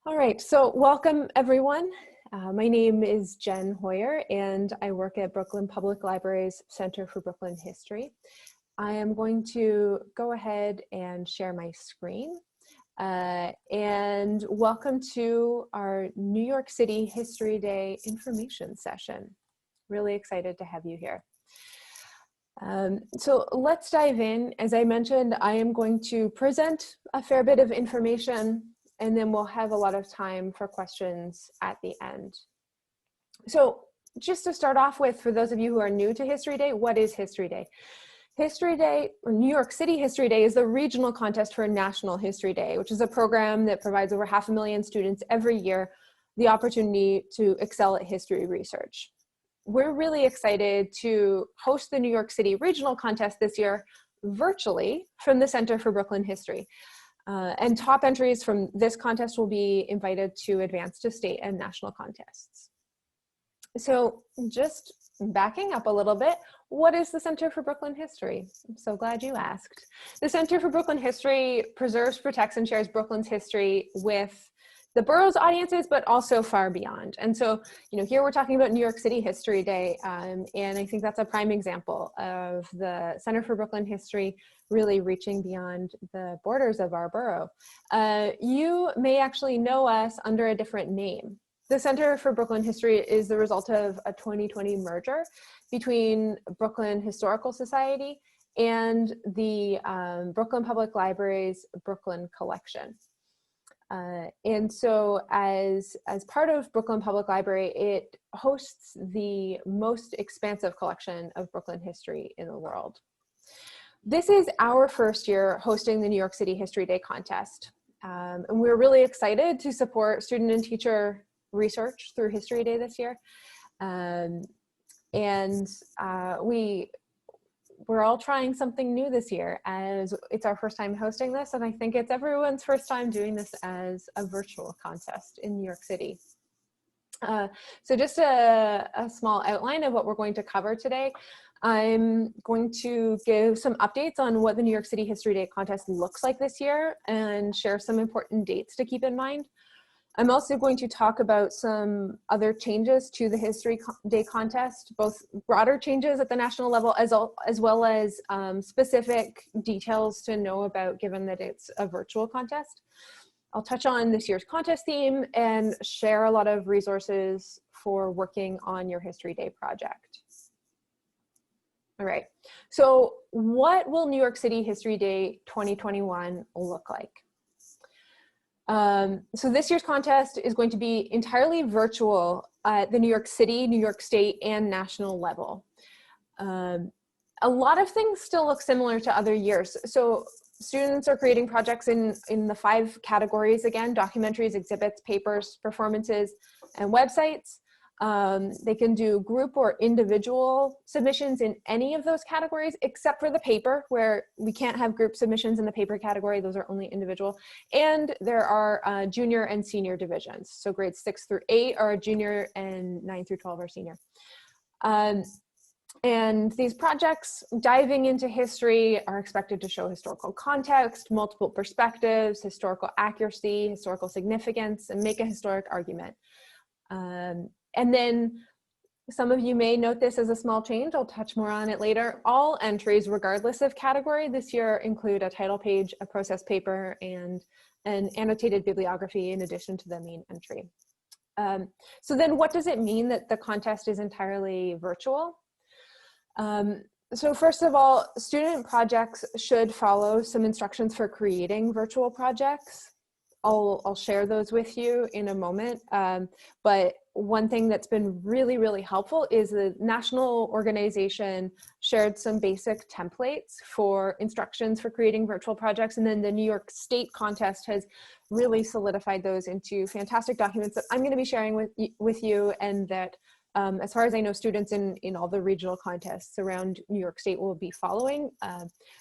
All right, so welcome everyone. My name is Jen Hoyer and I work at Brooklyn Public Library's Center for Brooklyn History. I am going to go ahead and share my screen. And welcome to our New York City History Day information session. Really excited to have you here. So let's dive in. As I mentioned, I am going to present a fair bit of information and then we'll have a lot of time for questions at the end. So just to start off with, for those of you who are new to History Day, what is History Day? History Day, or New York City History Day, is the regional contest for National History Day, which is a program that provides over 500,000 students every year the opportunity to excel at history research. We're really excited to host the New York City Regional Contest this year virtually from the Center for Brooklyn History. And top entries from this contest will be invited to advance to state and national contests. So just backing up a little bit, what is the Center for Brooklyn History? I'm so glad you asked. The Center for Brooklyn History preserves, protects, and shares Brooklyn's history with the borough's audiences, but also far beyond. And so, here we're talking about New York City History Day, and I think that's a prime example of the Center for Brooklyn History really reaching beyond the borders of our borough. You may actually know us under a different name. The Center for Brooklyn History is the result of a 2020 merger between Brooklyn Historical Society and the Brooklyn Public Library's Brooklyn Collection. And so as part of Brooklyn Public Library, it hosts the most expansive collection of Brooklyn history in the world. This is our first year hosting the New York City History Day contest. And we're really excited to support student and teacher research through History Day this year. We're all trying something new this year, as it's our first time hosting this, and I think it's everyone's first time doing this as a virtual contest in New York City. So just a small outline of what we're going to cover today. I'm going to give some updates on what the New York City History Day contest looks like this year and share some important dates to keep in mind. I'm also going to talk about some other changes to the History Day contest, both broader changes at the national level as well as specific details to know about given that it's a virtual contest. I'll touch on this year's contest theme and share a lot of resources for working on your History Day project. All right, so what will New York City History Day 2021 look like? So this year's contest is going to be entirely virtual at the New York City, New York State, and national level. A lot of things still look similar to other years. So students are creating projects in the 5 categories again: documentaries, exhibits, papers, performances, and websites. They can do group or individual submissions in any of those categories, except for the paper, where we can't have group submissions in the paper category. Those are only individual. And there are junior and senior divisions. So grades 6 through 8 are junior and 9 through 12 are senior. And these projects diving into history are expected to show historical context, multiple perspectives, historical accuracy, historical significance, and make a historic argument. And then some of you may note this as a small change. I'll touch more on it later. All entries, regardless of category, this year include a title page, a process paper, and an annotated bibliography in addition to the main entry. So then what does it mean that the contest is entirely virtual? So first of all, student projects should follow some instructions for creating virtual projects. I'll share those with you in a moment, but one thing that's been really, really helpful is the national organization shared some basic templates for instructions for creating virtual projects, and then the New York State contest has really solidified those into fantastic documents that I'm going to be sharing with you, and that as far as I know, students in all the regional contests around New York State will be following.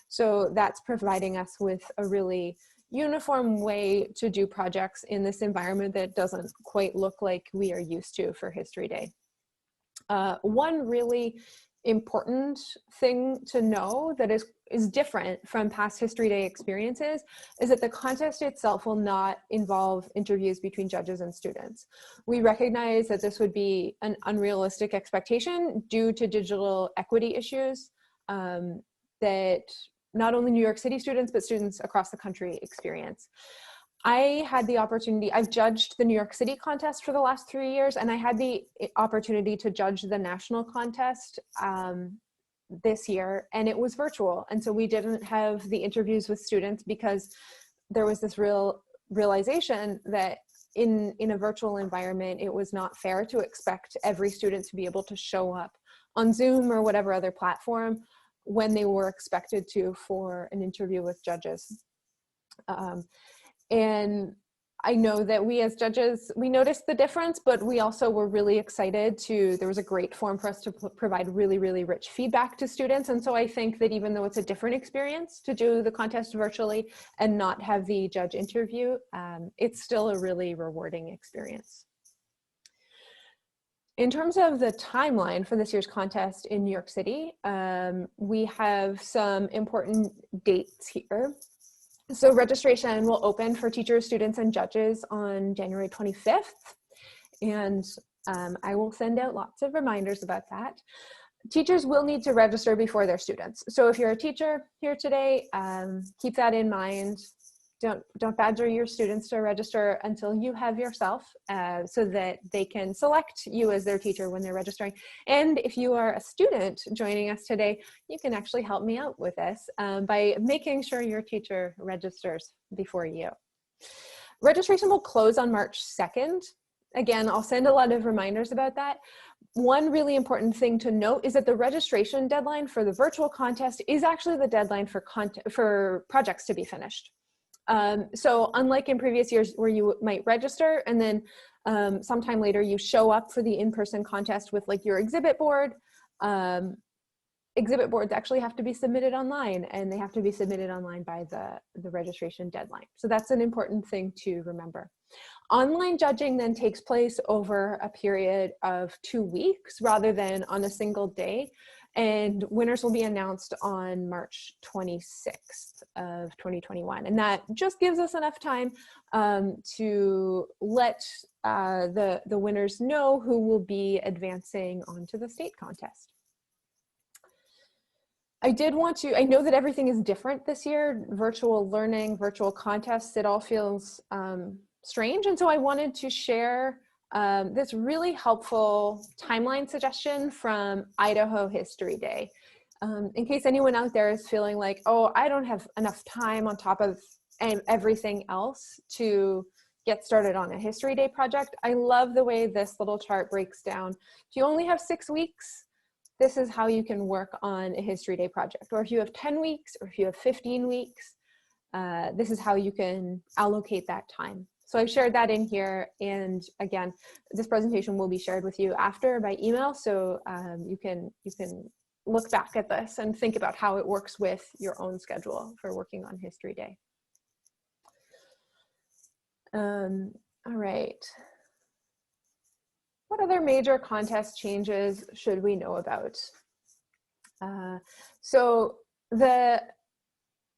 So that's providing us with a really uniform way to do projects in this environment that doesn't quite look like we are used to for History Day. One really important thing to know that is different from past History Day experiences is that the contest itself will not involve interviews between judges and students. We recognize that this would be an unrealistic expectation due to digital equity issues that not only New York City students, but students across the country experience. I had the opportunity, I've judged the New York City contest for the last 3 years, and I had the opportunity to judge the national contest this year, and it was virtual. And so we didn't have the interviews with students because there was this realization that in a virtual environment, it was not fair to expect every student to be able to show up on Zoom or whatever other platform when they were expected to for an interview with judges. And I know that we as judges, we noticed the difference, but we also were really excited there was a great forum for us to provide really, really rich feedback to students. And so I think that even though it's a different experience to do the contest virtually and not have the judge interview, it's still a really rewarding experience. In terms of the timeline for this year's contest in New York City, we have some important dates here. So registration will open for teachers, students, and judges on January 25th. And I will send out lots of reminders about that. Teachers will need to register before their students. So if you're a teacher here today, keep that in mind. Don't badger your students to register until you have yourself so that they can select you as their teacher when they're registering. And if you are a student joining us today, you can actually help me out with this by making sure your teacher registers before you. Registration will close on March 2nd. Again, I'll send a lot of reminders about that. One really important thing to note is that the registration deadline for the virtual contest is actually the deadline for projects to be finished. So unlike in previous years where you might register and then sometime later you show up for the in-person contest with like your exhibit board, exhibit boards actually have to be submitted online, and they have to be submitted online by the registration deadline. So that's an important thing to remember. Online judging then takes place over a period of 2 weeks rather than on a single day. And winners will be announced on March 26th of 2021. And that just gives us enough time to let the winners know who will be advancing onto the state contest. I know that everything is different this year, virtual learning, virtual contests, it all feels strange. And so I wanted to share this really helpful timeline suggestion from Idaho History Day. In case anyone out there is feeling like, oh, I don't have enough time on top of everything else to get started on a History Day project, I love the way this little chart breaks down. If you only have 6 weeks, this is how you can work on a History Day project. Or if you have 10 weeks, or if you have 15 weeks, this is how you can allocate that time. So I've shared that in here, and again, this presentation will be shared with you after by email, so you can look back at this and think about how it works with your own schedule for working on History Day. All right. What other major contest changes should we know about? So the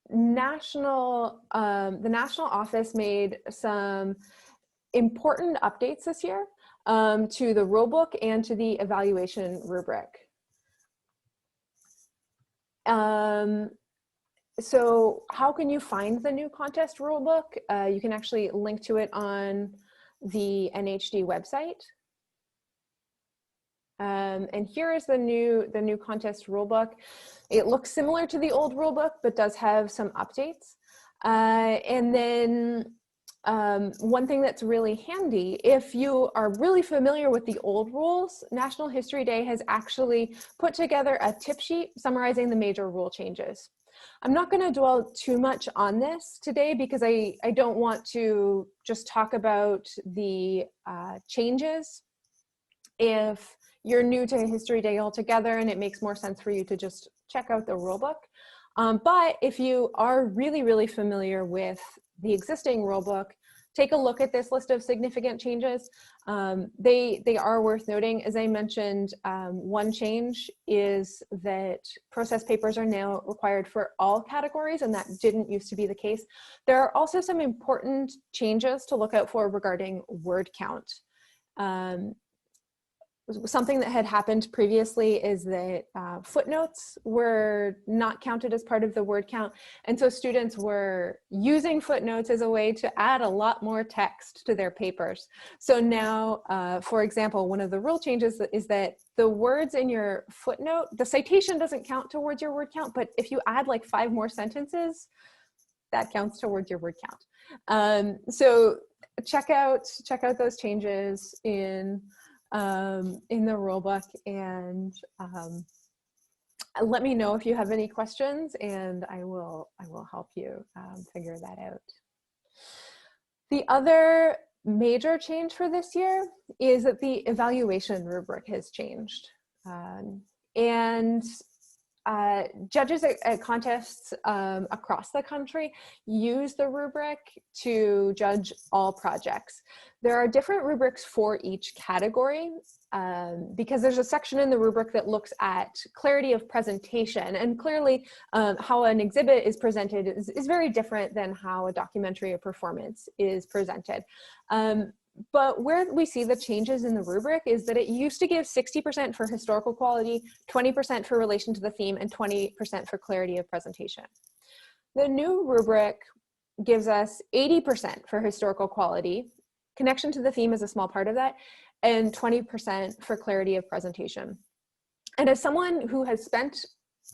national office made some important updates this year to the rulebook and to the evaluation rubric. So how can you find the new contest rulebook? You can actually link to it on the NHD website. And here is the new contest rulebook. It looks similar to the old rulebook, but does have some updates. And then one thing that's really handy, if you are really familiar with the old rules, National History Day has actually put together a tip sheet summarizing the major rule changes. I'm not going to dwell too much on this today because I don't want to just talk about the changes. If you're new to History Day altogether and it makes more sense for you to just check out the rulebook. But if you are really, really familiar with the existing rulebook, take a look at this list of significant changes. They are worth noting. As I mentioned, one change is that process papers are now required for all categories, and that didn't used to be the case. There are also some important changes to look out for regarding word count. Something that had happened previously is that footnotes were not counted as part of the word count. And so students were using footnotes as a way to add a lot more text to their papers. So now, for example, one of the rule changes is that the words in your footnote, the citation doesn't count towards your word count, but if you add like 5 more sentences, that counts towards your word count. So check out those changes in the rulebook, and let me know if you have any questions, and I will help you figure that out. The other major change for this year is that the evaluation rubric has changed, and judges at contests across the country use the rubric to judge all projects. There are different rubrics for each category because there's a section in the rubric that looks at clarity of presentation, and clearly how an exhibit is presented is very different than how a documentary or performance is presented. But where we see the changes in the rubric is that it used to give 60% for historical quality, 20% for relation to the theme, and 20% for clarity of presentation. The new rubric gives us 80% for historical quality, connection to the theme is a small part of that, and 20% for clarity of presentation. And as someone who has spent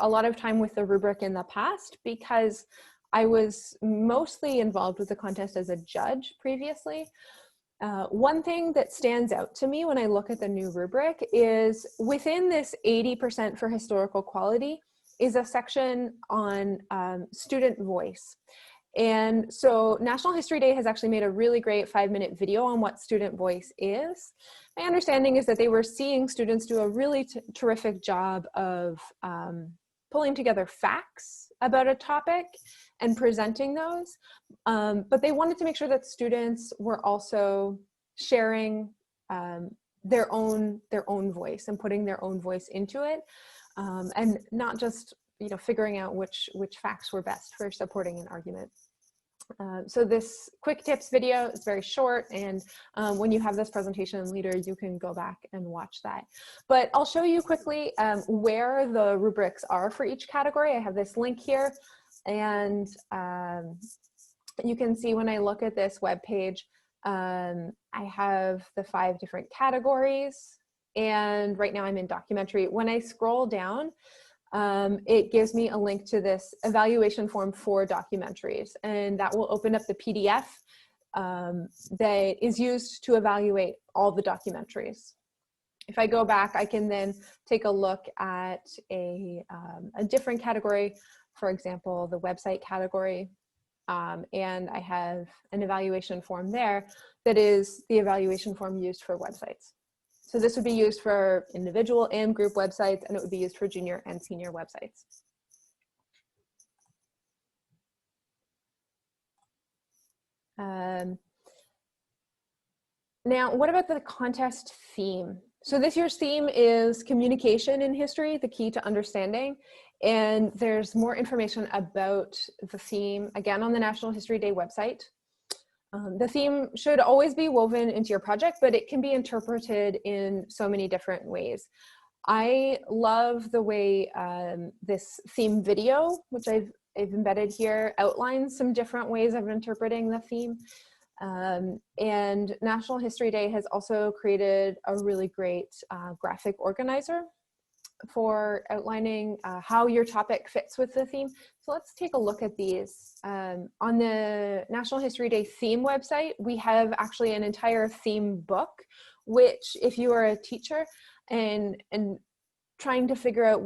a lot of time with the rubric in the past, because I was mostly involved with the contest as a judge previously, one thing that stands out to me when I look at the new rubric is within this 80% for historical quality is a section on student voice. And so National History Day has actually made a really great 5-minute video on what student voice is. My understanding is that they were seeing students do a really terrific job of pulling together facts about a topic and presenting those, but they wanted to make sure that students were also sharing their own voice and putting their own voice into it, and not just figuring out which facts were best for supporting an argument. So this quick tips video is very short, and when you have this presentation later, you can go back and watch that. But I'll show you quickly where the rubrics are for each category. I have this link here, and you can see when I look at this web page, I have the 5 different categories, and right now I'm in documentary. When I scroll down, it gives me a link to this evaluation form for documentaries, and that will open up the PDF that is used to evaluate all the documentaries. If I go back, I can then take a look at a different category, for example, the website category, and I have an evaluation form there that is the evaluation form used for websites. So this would be used for individual and group websites, and it would be used for junior and senior websites. Now, what about the contest theme? So this year's theme is communication in history, the key to understanding. And there's more information about the theme, again, on the National History Day website. The theme should always be woven into your project, but it can be interpreted in so many different ways. I love the way this theme video, which I've embedded here, outlines some different ways of interpreting the theme. And National History Day has also created a really great graphic organizer for outlining how your topic fits with the theme. So let's take a look at these. On the National History Day theme website, we have actually an entire theme book, which if you are a teacher and trying to figure out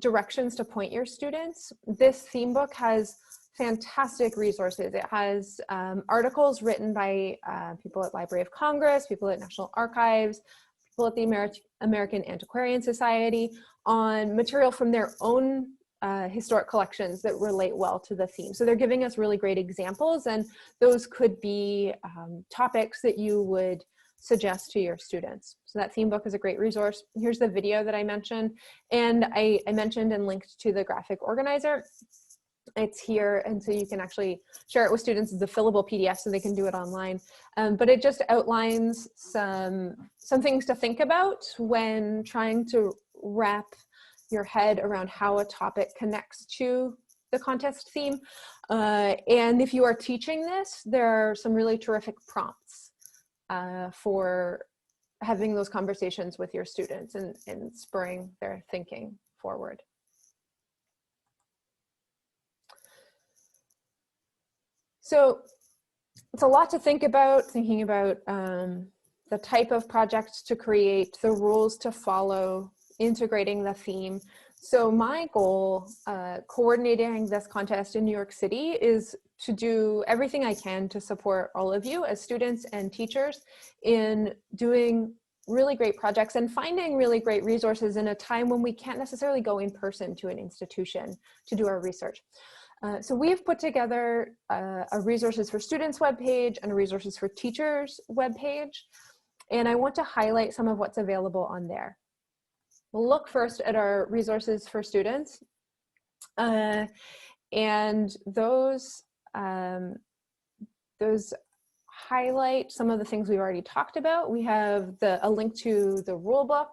directions to point your students, this theme book has fantastic resources. It has articles written by people at Library of Congress, people at National Archives, people at the American Antiquarian Society on material from their own historic collections that relate well to the theme. So they're giving us really great examples, and those could be topics that you would suggest to your students. So that theme book is a great resource. Here's the video that I mentioned, and I mentioned and linked to the graphic organizer. It's here, and so you can actually share it with students as a fillable PDF so they can do it online. But it just outlines some things to think about when trying to wrap your head around how a topic connects to the contest theme. And if you are teaching this, there are some really terrific prompts for having those conversations with your students and spurring their thinking forward. So it's a lot to think about, thinking about the type of project to create, the rules to follow, integrating the theme. So my goal, coordinating this contest in New York City, is to do everything I can to support all of you as students and teachers in doing really great projects and finding really great resources in a time when we can't necessarily go in person to an institution to do our research. So we've put together a resources for students webpage and a resources for teachers webpage, and I want to highlight some of what's available on there. We'll look first at our resources for students, and those highlight some of the things we've already talked about. We have a link to the rule book,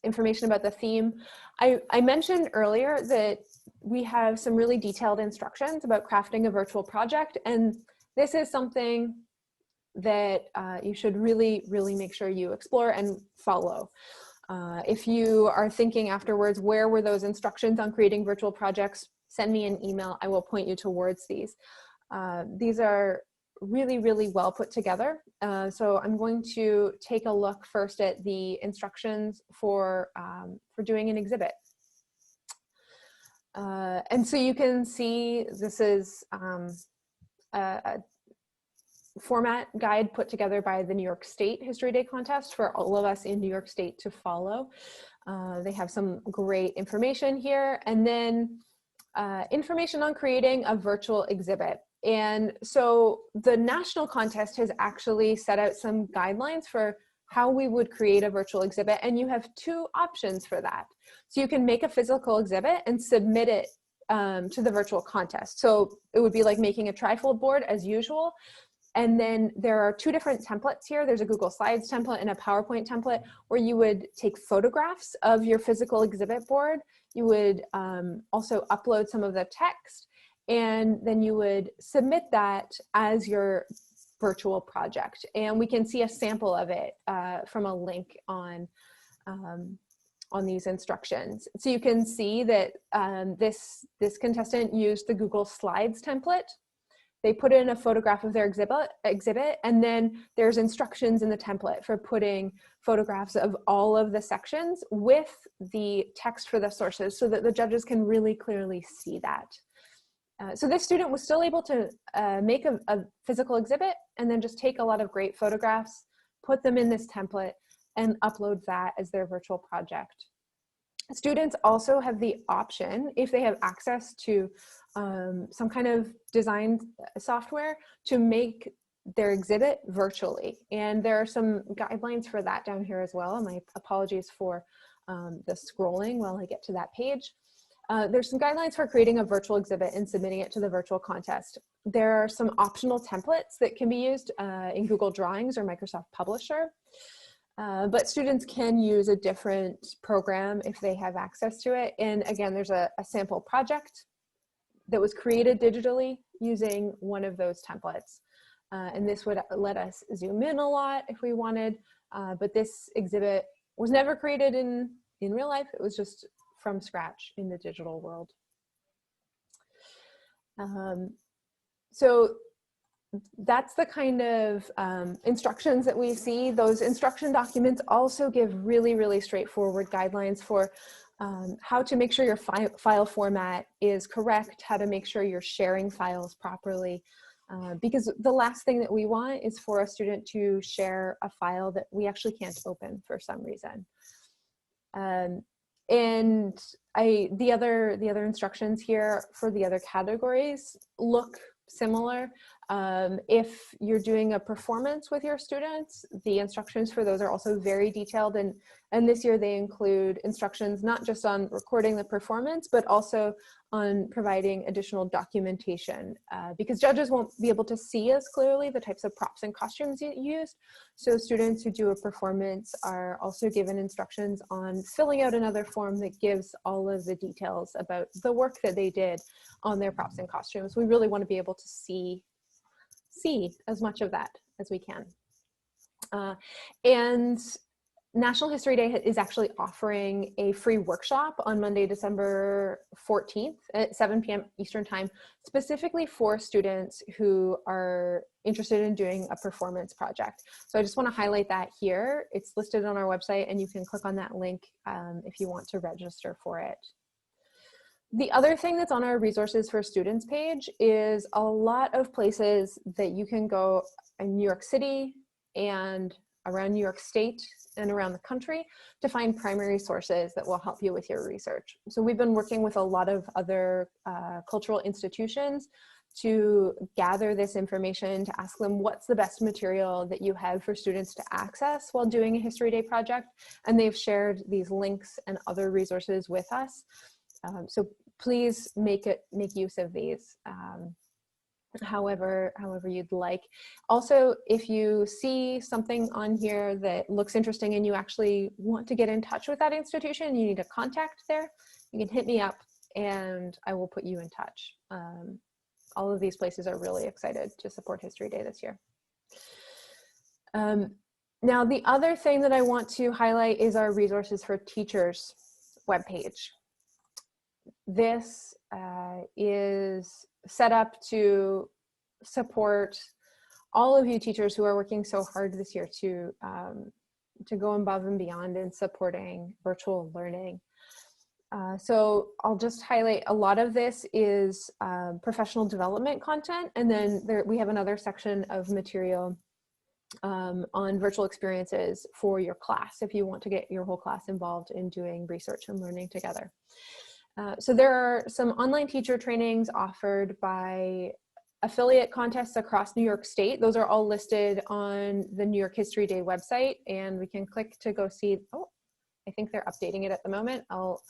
information about the theme. I mentioned earlier that we have some really detailed instructions about crafting a virtual project, and this is something that you should really, really make sure you explore and follow. If you are thinking afterwards, where were those instructions on creating virtual projects, send me an email. I will point you towards these. These are really, really well put together. So I'm going to take a look first at the instructions for doing an exhibit. And so you can see this is a format guide put together by the New York State History Day contest for all of us in New York State to follow. They have some great information here, and then information on creating a virtual exhibit. And so the national contest has actually set out some guidelines for how we would create a virtual exhibit, and you have two options for that. So you can make a physical exhibit and submit it to the virtual contest. So it would be like making a trifold board as usual. And then there are two different templates here. There's a Google Slides template and a PowerPoint template where you would take photographs of your physical exhibit board. You would also upload some of the text, and then you would submit that as your virtual project. And we can see a sample of it from a link on these instructions. So you can see that this contestant used the Google Slides template. They put in a photograph of their exhibit, and then there's instructions in the template for putting photographs of all of the sections with the text for the sources so that the judges can really clearly see that. So this student was still able to make a physical exhibit and then just take a lot of great photographs, put them in this template, and upload that as their virtual project. Students also have the option, if they have access to some kind of design software, to make their exhibit virtually. And there are some guidelines for that down here as well. My apologies for the scrolling while I get to that page. There's some guidelines for creating a virtual exhibit and submitting it to the virtual contest. There are some optional templates that can be used in Google Drawings or Microsoft Publisher. But students can use a different program if they have access to it. And again, there's a sample project that was created digitally using one of those templates. And this would let us zoom in a lot if we wanted, but this exhibit was never created in real life. It was just from scratch in the digital world. So that's the kind of instructions that we see. Those instruction documents also give really, really straightforward guidelines for how to make sure your file format is correct, how to make sure you're sharing files properly, because the last thing that we want is for a student to share a file that we actually can't open for some reason. And the other instructions here for the other categories look similar. If you're doing a performance with your students, the instructions for those are also very detailed, and this year they include instructions not just on recording the performance, but also on providing additional documentation, because judges won't be able to see as clearly the types of props and costumes you used. So students who do a performance are also given instructions on filling out another form that gives all of the details about the work that they did on their props and costumes. We really want to be able to see as much of that as we can. And National History Day is actually offering a free workshop on Monday, December 14th at 7 p.m. Eastern Time, specifically for students who are interested in doing a performance project. So I just want to highlight that here. It's listed on our website, and you can click on that link if you want to register for it. The other thing that's on our resources for students page is a lot of places that you can go in New York City and around New York State and around the country to find primary sources that will help you with your research. So we've been working with a lot of other cultural institutions to gather this information, to ask them what's the best material that you have for students to access while doing a History Day project. And they've shared these links and other resources with us. So please make use of these. However you'd like. Also, if you see something on here that looks interesting and you actually want to get in touch with that institution, you need a contact there, you can hit me up and I will put you in touch. All of these places are really excited to support History Day this year. Now, the other thing that I want to highlight is our Resources for Teachers webpage. This is set up to support all of you teachers who are working so hard this year to go above and beyond in supporting virtual learning. So I'll just highlight a lot of this is professional development content, and then we have another section of material on virtual experiences for your class if you want to get your whole class involved in doing research and learning together. So there are some online teacher trainings offered by affiliate contests across New York State. Those are all listed on the New York History Day website, and we can click to go see. Oh, I think they're updating it at the moment. I'll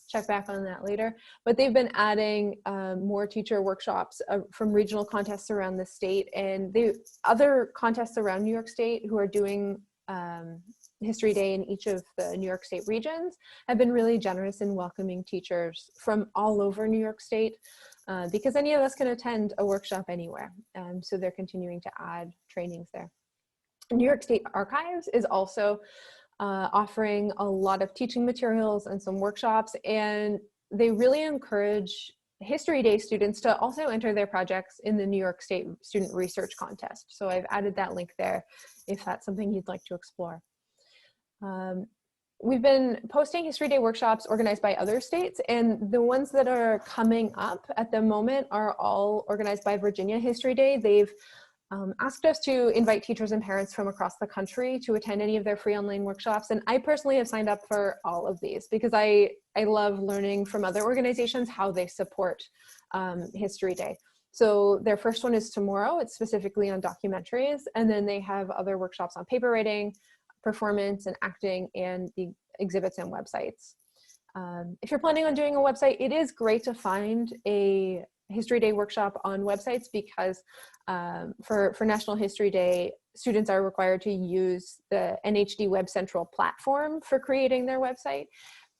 check back on that later. But they've been adding more teacher workshops from regional contests around the state, and other contests around New York State who are doing History Day in each of the New York State regions have been really generous in welcoming teachers from all over New York State because any of us can attend a workshop anywhere. So they're continuing to add trainings there. New York State Archives is also offering a lot of teaching materials and some workshops, and they really encourage History Day students to also enter their projects in the New York State Student Research Contest. So I've added that link there if that's something you'd like to explore. We've been posting History Day workshops organized by other states, and the ones that are coming up at the moment are all organized by Virginia History Day. They've asked us to invite teachers and parents from across the country to attend any of their free online workshops, and I personally have signed up for all of these because I love learning from other organizations how they support History Day. So their first one is tomorrow. It's specifically on documentaries, and then they have other workshops on paper writing, performance and acting, and the exhibits and websites. If you're planning on doing a website, it is great to find a History Day workshop on websites because for National History Day, students are required to use the NHD Web Central platform for creating their website.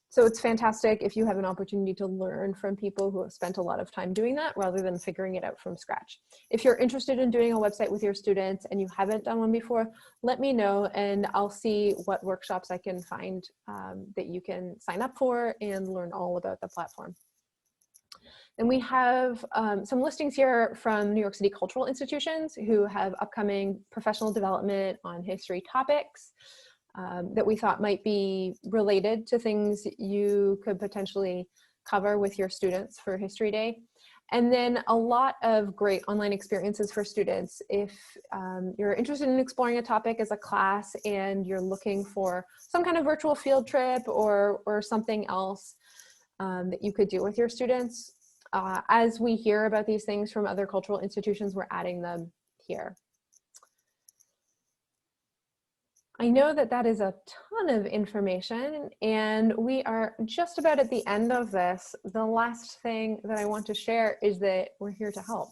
So it's fantastic if you have an opportunity to learn from people who have spent a lot of time doing that rather than figuring it out from scratch. If you're interested in doing a website with your students and you haven't done one before, let me know and I'll see what workshops I can find that you can sign up for and learn all about the platform. And we have some listings here from New York City cultural institutions who have upcoming professional development on history topics that we thought might be related to things you could potentially cover with your students for History Day. And then a lot of great online experiences for students. If you're interested in exploring a topic as a class and you're looking for some kind of virtual field trip or something else that you could do with your students, as we hear about these things from other cultural institutions, we're adding them here. I know that that is a ton of information, and we are just about at the end of this. The last thing that I want to share is that we're here to help.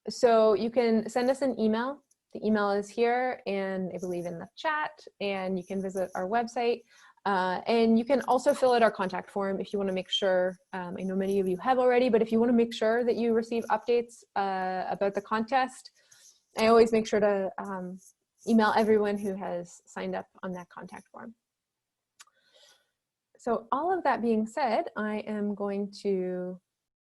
So you can send us an email. The email is here and I believe in the chat, and you can visit our website. And you can also fill out our contact form if you want to make sure, I know many of you have already, but if you want to make sure that you receive updates about the contest, I always make sure to email everyone who has signed up on that contact form. So all of that being said, I am going to